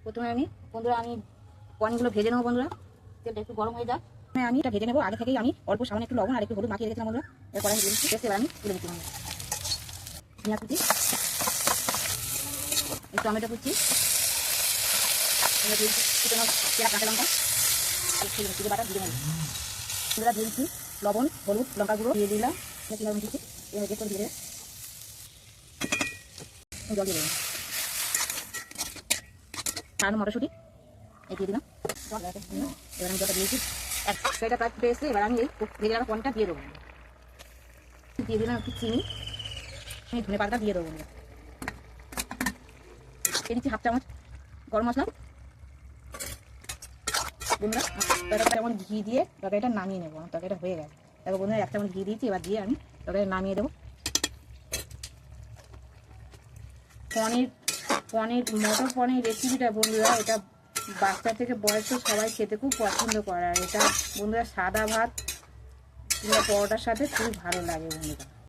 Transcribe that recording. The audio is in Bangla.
প্রথমে বন্ধুরা আমি পনিরগুলো ভেজে নেবো বন্ধুরা। তেলটা একটু গরম হয়ে যাক, আমি এটা ভেজে নেবো। আগে থেকেই আমি অল্প সামান্য একটু লবণ আর একটু হলুদ মাখিয়ে রেখেছিলাম বন্ধুরা। এরপরে আমি এবার আমি তুলে দিচ্ছি বন্ধুরা। পেঁয়াজ কুচি, টমেটো কুচি, কাঁচা লঙ্কা, চিড়ে বাটা দিয়ে নেব বন্ধুরা। দিয়ে দিচ্ছি লবণ, হলুদ, লঙ্কা গুঁড়ো দিয়ে দিলাম। কীভাবে দিচ্ছি এবার করে দিয়ে জল দিয়ে দেবেন। কারণ মটরশুঁটি এই দিয়ে দিলাম। এবার আমি জলটা দিয়েছি, সেটা প্রায় ফুটে এসে এবার আমি এই ভেজে রাখা পনিরটা দিয়ে দেবো। দিয়ে দিলাম একটু চিনি, ধনে পাতাটা দিয়ে দেবো বন্ধুরা। দিয়ে দিচ্ছি হাফ চামচ গরম মশলা বন্ধুরা। তরকারিটা যেমন ঘি দিয়ে তরকারিটা নামিয়ে নেবো। আমার তরকারিটা হয়ে গেছে, দেখো বন্ধুরা 1 চামচ ঘি দিয়েছি। এবার দিয়ে আমি তরকারিটা নামিয়ে দেবো। মটর পনির রেসিপিটা বন্ধুরা, এটা বাচ্চা থেকে বয়স্ক সবাই খেতে খুব পছন্দ করে। আর এটা বন্ধুরা সাদা ভাত কিংবা পরোটার সাথে খুব ভালো লাগে বন্ধুরা।